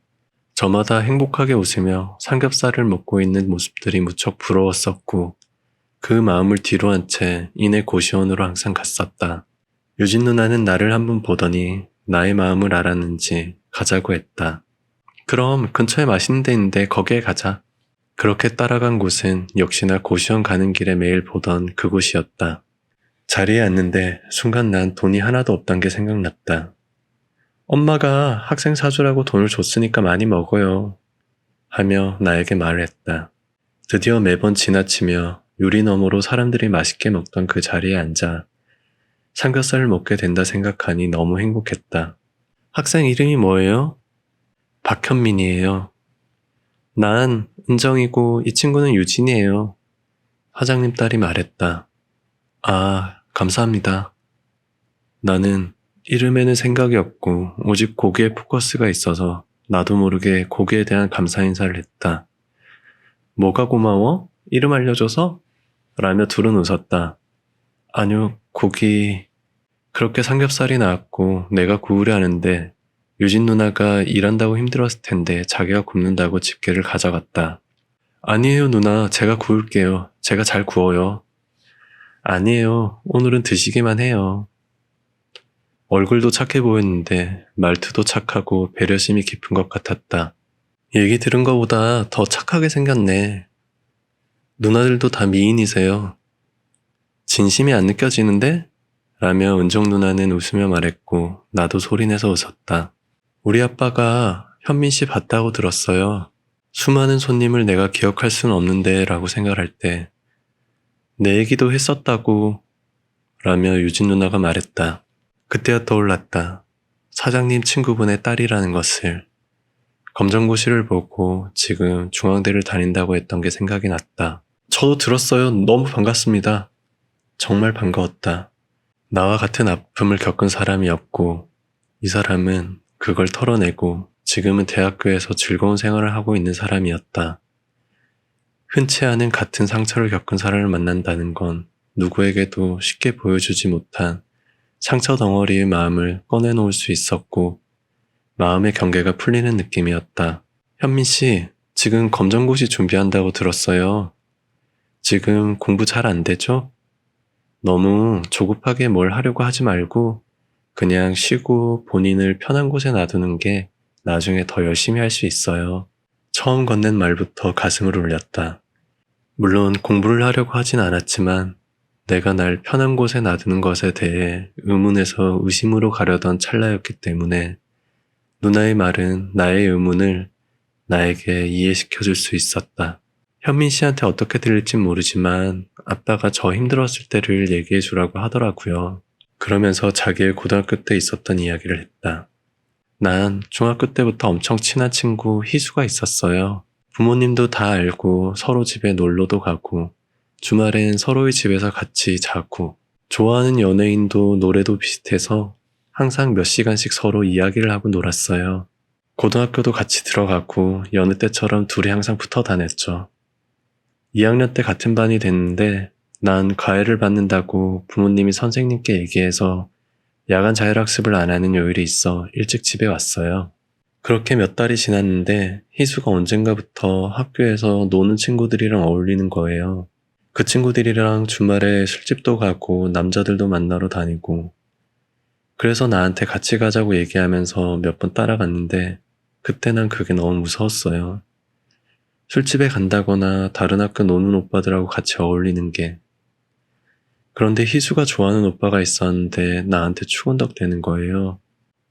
저마다 행복하게 웃으며 삼겹살을 먹고 있는 모습들이 무척 부러웠었고 그 마음을 뒤로 한 채 이내 고시원으로 항상 갔었다. 유진 누나는 나를 한번 보더니 나의 마음을 알았는지 가자고 했다. 그럼 근처에 맛있는 데 있는데 거기에 가자. 그렇게 따라간 곳은 역시나 고시원 가는 길에 매일 보던 그곳이었다. 자리에 앉는데 순간 난 돈이 하나도 없단 게 생각났다. 엄마가 학생 사주라고 돈을 줬으니까 많이 먹어요. 하며 나에게 말을 했다. 드디어 매번 지나치며 유리 너머로 사람들이 맛있게 먹던 그 자리에 앉아 삼겹살을 먹게 된다 생각하니 너무 행복했다. 학생 이름이 뭐예요? 박현민이에요. 난 은정이고 이 친구는 유진이에요. 사장님 딸이 말했다. 아, 감사합니다. 나는 이름에는 생각이 없고 오직 고기에 포커스가 있어서 나도 모르게 고기에 대한 감사 인사를 했다. 뭐가 고마워? 이름 알려줘서? 라며 둘은 웃었다. 아니요, 고기... 그렇게 삼겹살이 나왔고 내가 구우려 하는데 유진 누나가 일한다고 힘들었을 텐데 자기가 굽는다고 집게를 가져갔다. 아니에요, 누나. 제가 구울게요. 제가 잘 구워요. 아니에요. 오늘은 드시기만 해요. 얼굴도 착해 보였는데 말투도 착하고 배려심이 깊은 것 같았다. 얘기 들은 거보다 더 착하게 생겼네. 누나들도 다 미인이세요. 진심이 안 느껴지는데? 라며 은정 누나는 웃으며 말했고 나도 소리내서 웃었다. 우리 아빠가 현민 씨 봤다고 들었어요. 수많은 손님을 내가 기억할 수는 없는데 라고 생각할 때 내 얘기도 했었다고 라며 유진 누나가 말했다. 그때야 떠올랐다. 사장님 친구분의 딸이라는 것을. 검정고시를 보고 지금 중앙대를 다닌다고 했던 게 생각이 났다. 저도 들었어요. 너무 반갑습니다. 정말 반가웠다. 나와 같은 아픔을 겪은 사람이었고 이 사람은 그걸 털어내고 지금은 대학교에서 즐거운 생활을 하고 있는 사람이었다. 흔치 않은 같은 상처를 겪은 사람을 만난다는 건 누구에게도 쉽게 보여주지 못한 상처 덩어리의 마음을 꺼내놓을 수 있었고 마음의 경계가 풀리는 느낌이었다. 현민 씨, 지금 검정고시 준비한다고 들었어요. 지금 공부 잘 안 되죠? 너무 조급하게 뭘 하려고 하지 말고 그냥 쉬고 본인을 편한 곳에 놔두는 게 나중에 더 열심히 할 수 있어요. 처음 건넨 말부터 가슴을 울렸다. 물론 공부를 하려고 하진 않았지만 내가 날 편한 곳에 놔두는 것에 대해 의문에서 의심으로 가려던 찰나였기 때문에 누나의 말은 나의 의문을 나에게 이해시켜줄 수 있었다. 현민 씨한테 어떻게 들릴진 모르지만 아빠가 저 힘들었을 때를 얘기해 주라고 하더라고요. 그러면서 자기의 고등학교 때 있었던 이야기를 했다. 난 중학교 때부터 엄청 친한 친구 희수가 있었어요. 부모님도 다 알고 서로 집에 놀러도 가고 주말엔 서로의 집에서 같이 자고 좋아하는 연예인도 노래도 비슷해서 항상 몇 시간씩 서로 이야기를 하고 놀았어요. 고등학교도 같이 들어가고 여느 때처럼 둘이 항상 붙어 다녔죠. 2학년 때 같은 반이 됐는데 난 과외를 받는다고 부모님이 선생님께 얘기해서 야간 자율학습을 안 하는 요일이 있어 일찍 집에 왔어요. 그렇게 몇 달이 지났는데 희수가 언젠가부터 학교에서 노는 친구들이랑 어울리는 거예요. 그 친구들이랑 주말에 술집도 가고 남자들도 만나러 다니고 그래서 나한테 같이 가자고 얘기하면서 몇 번 따라갔는데 그때 난 그게 너무 무서웠어요. 술집에 간다거나 다른 학교 노는 오빠들하고 같이 어울리는 게. 그런데 희수가 좋아하는 오빠가 있었는데 나한테 추근덕 되는 거예요.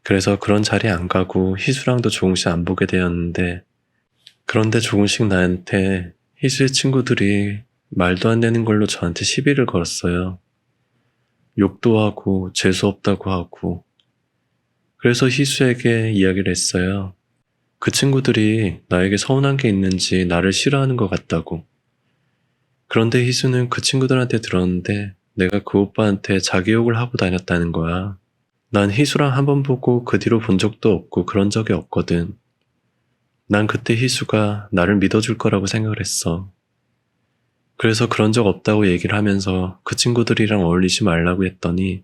그래서 그런 자리에 안 가고 희수랑도 조금씩 안 보게 되었는데 그런데 조금씩 나한테 희수의 친구들이 말도 안 되는 걸로 저한테 시비를 걸었어요. 욕도 하고 재수 없다고 하고 그래서 희수에게 이야기를 했어요. 그 친구들이 나에게 서운한 게 있는지 나를 싫어하는 것 같다고. 그런데 희수는 그 친구들한테 들었는데 내가 그 오빠한테 자기 욕을 하고 다녔다는 거야. 난 희수랑 한 번 보고 그 뒤로 본 적도 없고 그런 적이 없거든. 난 그때 희수가 나를 믿어줄 거라고 생각을 했어. 그래서 그런 적 없다고 얘기를 하면서 그 친구들이랑 어울리지 말라고 했더니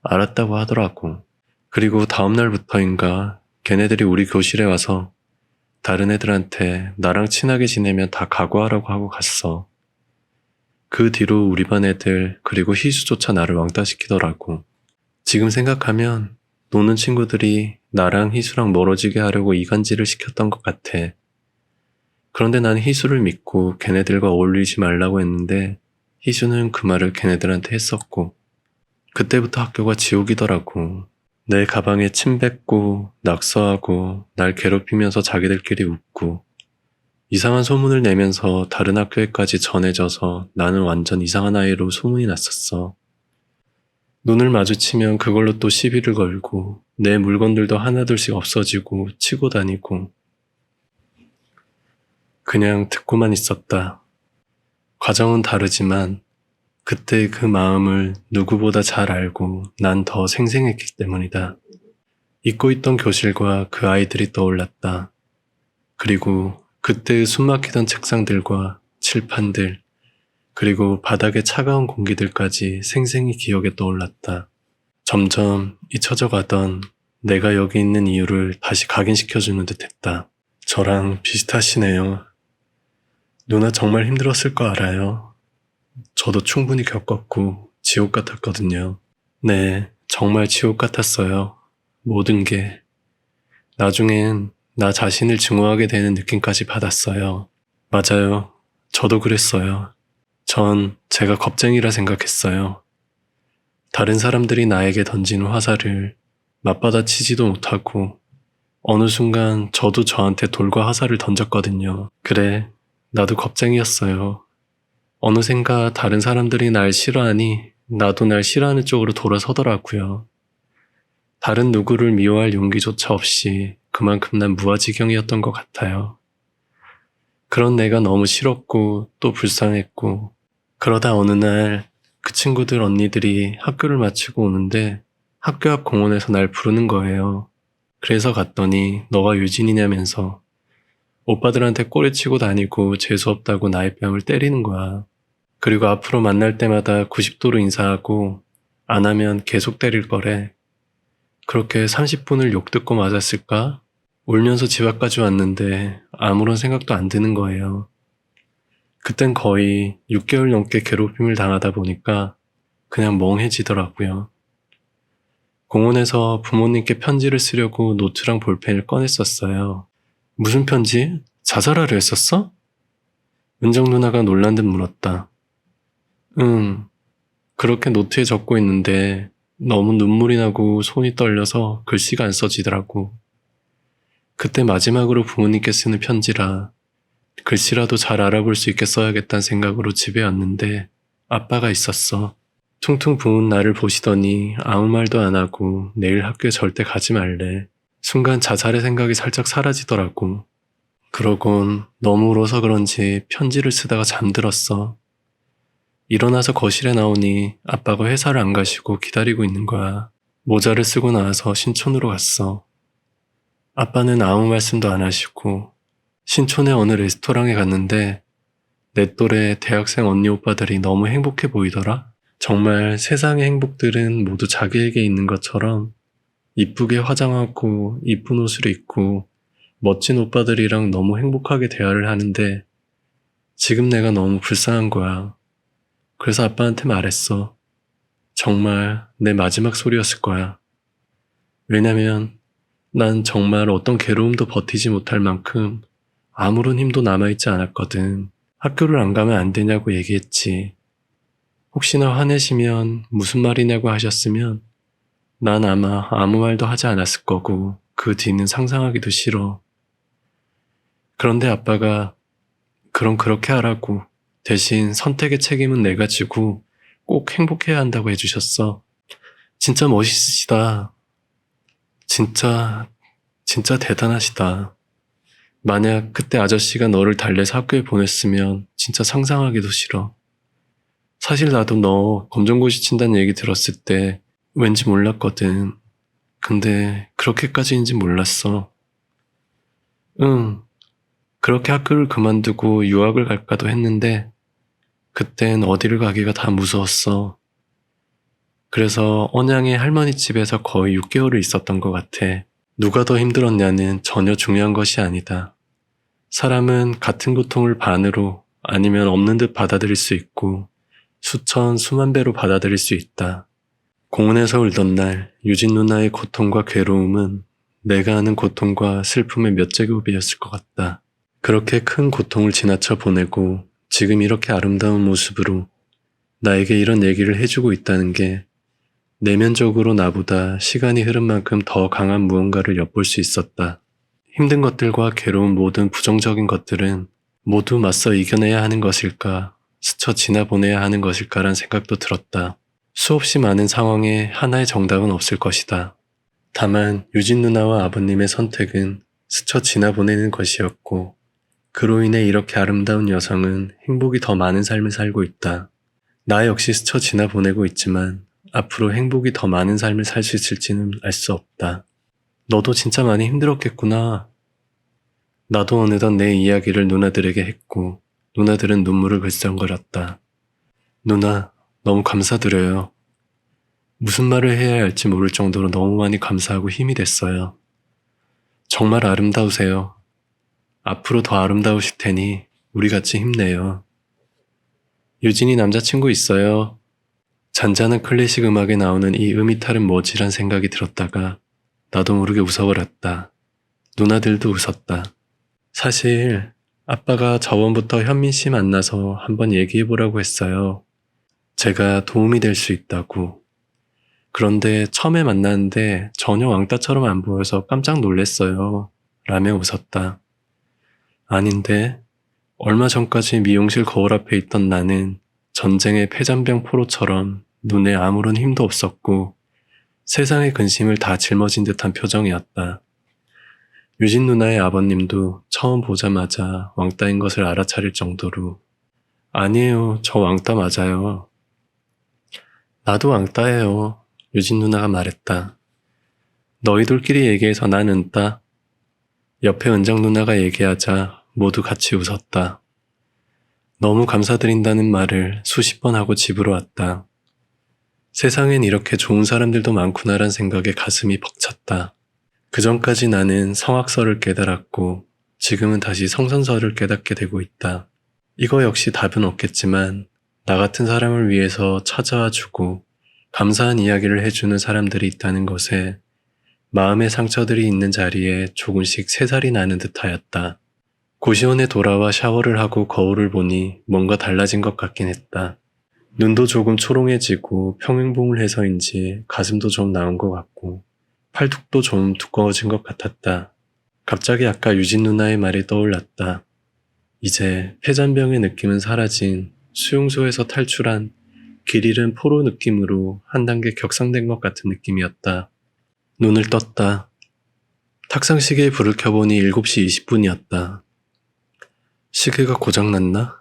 알았다고 하더라고. 그리고 다음 날부터인가 걔네들이 우리 교실에 와서 다른 애들한테 나랑 친하게 지내면 다 각오하라고 하고 갔어. 그 뒤로 우리 반 애들 그리고 희수조차 나를 왕따시키더라고. 지금 생각하면 노는 친구들이 나랑 희수랑 멀어지게 하려고 이간질을 시켰던 것 같아. 그런데 난 희수를 믿고 걔네들과 어울리지 말라고 했는데 희수는 그 말을 걔네들한테 했었고 그때부터 학교가 지옥이더라고. 내 가방에 침 뱉고 낙서하고 날 괴롭히면서 자기들끼리 웃고 이상한 소문을 내면서 다른 학교에까지 전해져서 나는 완전 이상한 아이로 소문이 났었어. 눈을 마주치면 그걸로 또 시비를 걸고 내 물건들도 하나둘씩 없어지고 치고 다니고 그냥 듣고만 있었다. 과정은 다르지만 그때 그 마음을 누구보다 잘 알고 난 더 생생했기 때문이다. 잊고 있던 교실과 그 아이들이 떠올랐다. 그리고 그때의 숨막히던 책상들과 칠판들, 그리고 바닥의 차가운 공기들까지 생생히 기억에 떠올랐다. 점점 잊혀져 가던 내가 여기 있는 이유를 다시 각인시켜주는 듯 했다. 저랑 비슷하시네요. 누나 정말 힘들었을 거 알아요. 저도 충분히 겪었고 지옥 같았거든요. 네, 정말 지옥 같았어요. 모든 게. 나중엔 나 자신을 증오하게 되는 느낌까지 받았어요. 맞아요. 저도 그랬어요. 전 제가 겁쟁이라 생각했어요. 다른 사람들이 나에게 던지는 화살을 맞받아치지도 못하고 어느 순간 저도 저한테 돌과 화살을 던졌거든요. 그래, 나도 겁쟁이였어요. 어느샌가 다른 사람들이 날 싫어하니 나도 날 싫어하는 쪽으로 돌아서더라고요. 다른 누구를 미워할 용기조차 없이 그만큼 난 무아지경이었던 것 같아요. 그런 내가 너무 싫었고 또 불쌍했고 그러다 어느 날 그 친구들 언니들이 학교를 마치고 오는데 학교 앞 공원에서 날 부르는 거예요. 그래서 갔더니 너가 유진이냐면서 오빠들한테 꼬리치고 다니고 재수없다고 나의 뺨을 때리는 거야. 그리고 앞으로 만날 때마다 90도로 인사하고 안 하면 계속 때릴 거래. 그렇게 30분을 욕 듣고 맞았을까? 울면서 집 앞까지 왔는데 아무런 생각도 안 드는 거예요. 그땐 거의 6개월 넘게 괴롭힘을 당하다 보니까 그냥 멍해지더라고요. 공원에서 부모님께 편지를 쓰려고 노트랑 볼펜을 꺼냈었어요. 무슨 편지? 자살하려 했었어? 은정 누나가 놀란 듯 물었다. 응, 그렇게 노트에 적고 있는데 너무 눈물이 나고 손이 떨려서 글씨가 안 써지더라고. 그때 마지막으로 부모님께 쓰는 편지라 글씨라도 잘 알아볼 수 있게 써야겠다는 생각으로 집에 왔는데 아빠가 있었어. 퉁퉁 부은 나를 보시더니 아무 말도 안 하고 내일 학교에 절대 가지 말래. 순간 자살의 생각이 살짝 사라지더라고. 그러곤 너무 울어서 그런지 편지를 쓰다가 잠들었어. 일어나서 거실에 나오니 아빠가 회사를 안 가시고 기다리고 있는 거야. 모자를 쓰고 나와서 신촌으로 갔어. 아빠는 아무 말씀도 안 하시고 신촌의 어느 레스토랑에 갔는데 내 또래 대학생 언니 오빠들이 너무 행복해 보이더라. 정말 세상의 행복들은 모두 자기에게 있는 것처럼 이쁘게 화장하고 이쁜 옷을 입고 멋진 오빠들이랑 너무 행복하게 대화를 하는데 지금 내가 너무 불쌍한 거야. 그래서 아빠한테 말했어. 정말 내 마지막 소리였을 거야. 왜냐면 난 정말 어떤 괴로움도 버티지 못할 만큼 아무런 힘도 남아있지 않았거든. 학교를 안 가면 안 되냐고 얘기했지. 혹시나 화내시면 무슨 말이냐고 하셨으면 난 아마 아무 말도 하지 않았을 거고 그 뒤는 상상하기도 싫어. 그런데 아빠가 그럼 그렇게 하라고 대신 선택의 책임은 내가 지고 꼭 행복해야 한다고 해주셨어. 진짜 멋있으시다. 진짜 대단하시다. 만약 그때 아저씨가 너를 달래서 학교에 보냈으면 진짜 상상하기도 싫어. 사실 나도 너 검정고시 친다는 얘기 들었을 때 왠지 몰랐거든. 근데 그렇게까지인지 몰랐어. 응, 그렇게 학교를 그만두고 유학을 갈까도 했는데 그땐 어디를 가기가 다 무서웠어. 그래서 언양의 할머니 집에서 거의 6개월을 있었던 것 같아. 누가 더 힘들었냐는 전혀 중요한 것이 아니다. 사람은 같은 고통을 반으로 아니면 없는 듯 받아들일 수 있고 수천, 수만 배로 받아들일 수 있다. 공원에서 울던 날 유진 누나의 고통과 괴로움은 내가 아는 고통과 슬픔의 몇 제곱이었을 것 같다. 그렇게 큰 고통을 지나쳐 보내고 지금 이렇게 아름다운 모습으로 나에게 이런 얘기를 해주고 있다는 게 내면적으로 나보다 시간이 흐른 만큼 더 강한 무언가를 엿볼 수 있었다. 힘든 것들과 괴로운 모든 부정적인 것들은 모두 맞서 이겨내야 하는 것일까, 스쳐 지나보내야 하는 것일까란 생각도 들었다. 수없이 많은 상황에 하나의 정답은 없을 것이다. 다만 유진 누나와 아버님의 선택은 스쳐 지나보내는 것이었고 그로 인해 이렇게 아름다운 여성은 행복이 더 많은 삶을 살고 있다. 나 역시 스쳐 지나보내고 있지만 앞으로 행복이 더 많은 삶을 살 수 있을지는 알 수 없다. 너도 진짜 많이 힘들었겠구나. 나도 어느덧 내 이야기를 누나들에게 했고 누나들은 눈물을 글썽거렸다. 누나, 너무 감사드려요. 무슨 말을 해야 할지 모를 정도로 너무 많이 감사하고 힘이 됐어요. 정말 아름다우세요. 앞으로 더 아름다우실 테니 우리 같이 힘내요. 유진이 남자친구 있어요. 잔잔한 클래식 음악에 나오는 이 음이탈은 뭐지란 생각이 들었다가 나도 모르게 웃어버렸다. 누나들도 웃었다. 사실 아빠가 저번부터 현민 씨 만나서 한번 얘기해보라고 했어요. 제가 도움이 될 수 있다고. 그런데 처음에 만났는데 전혀 왕따처럼 안 보여서 깜짝 놀랐어요. 라며 웃었다. 아닌데, 얼마 전까지 미용실 거울 앞에 있던 나는 전쟁의 폐잔병 포로처럼 눈에 아무런 힘도 없었고 세상의 근심을 다 짊어진 듯한 표정이었다. 유진 누나의 아버님도 처음 보자마자 왕따인 것을 알아차릴 정도로 아니에요, 저 왕따 맞아요. 나도 왕따예요. 유진 누나가 말했다. 너희들끼리 얘기해서 난 은따. 옆에 은정 누나가 얘기하자 모두 같이 웃었다. 너무 감사드린다는 말을 수십 번 하고 집으로 왔다. 세상엔 이렇게 좋은 사람들도 많구나란 생각에 가슴이 벅찼다. 그전까지 나는 성악설을 깨달았고 지금은 다시 성선설을 깨닫게 되고 있다. 이거 역시 답은 없겠지만 나 같은 사람을 위해서 찾아와 주고 감사한 이야기를 해주는 사람들이 있다는 것에 마음의 상처들이 있는 자리에 조금씩 새살이 나는 듯하였다. 고시원에 돌아와 샤워를 하고 거울을 보니 뭔가 달라진 것 같긴 했다. 눈도 조금 초롱해지고 평행봉을 해서인지 가슴도 좀 나은 것 같고 팔뚝도 좀 두꺼워진 것 같았다. 갑자기 아까 유진 누나의 말이 떠올랐다. 이제 폐잔병의 느낌은 사라진 수용소에서 탈출한 길 잃은 포로 느낌으로 한 단계 격상된 것 같은 느낌이었다. 눈을 떴다. 탁상 시계에 불을 켜보니 7시 20분이었다. 시계가 고장났나?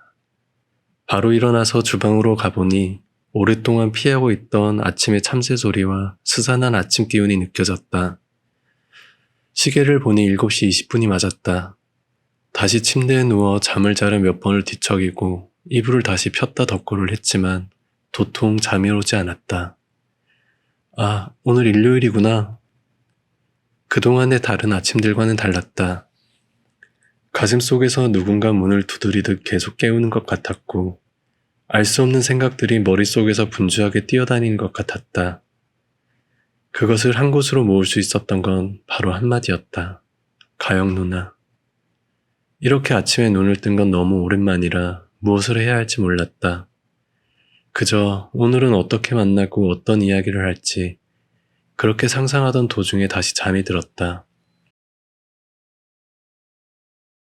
바로 일어나서 주방으로 가보니 오랫동안 피하고 있던 아침의 참새 소리와 스산한 아침 기운이 느껴졌다. 시계를 보니 7시 20분이 맞았다. 다시 침대에 누워 잠을 자려 몇 번을 뒤척이고 이불을 다시 폈다 덮고를 했지만 도통 잠이 오지 않았다. 아, 오늘 일요일이구나. 그동안의 다른 아침들과는 달랐다. 가슴 속에서 누군가 문을 두드리듯 계속 깨우는 것 같았고 알 수 없는 생각들이 머릿속에서 분주하게 뛰어다니는 것 같았다. 그것을 한 곳으로 모을 수 있었던 건 바로 한마디였다. 가영 누나. 이렇게 아침에 눈을 뜬 건 너무 오랜만이라 무엇을 해야 할지 몰랐다. 그저 오늘은 어떻게 만나고 어떤 이야기를 할지 그렇게 상상하던 도중에 다시 잠이 들었다.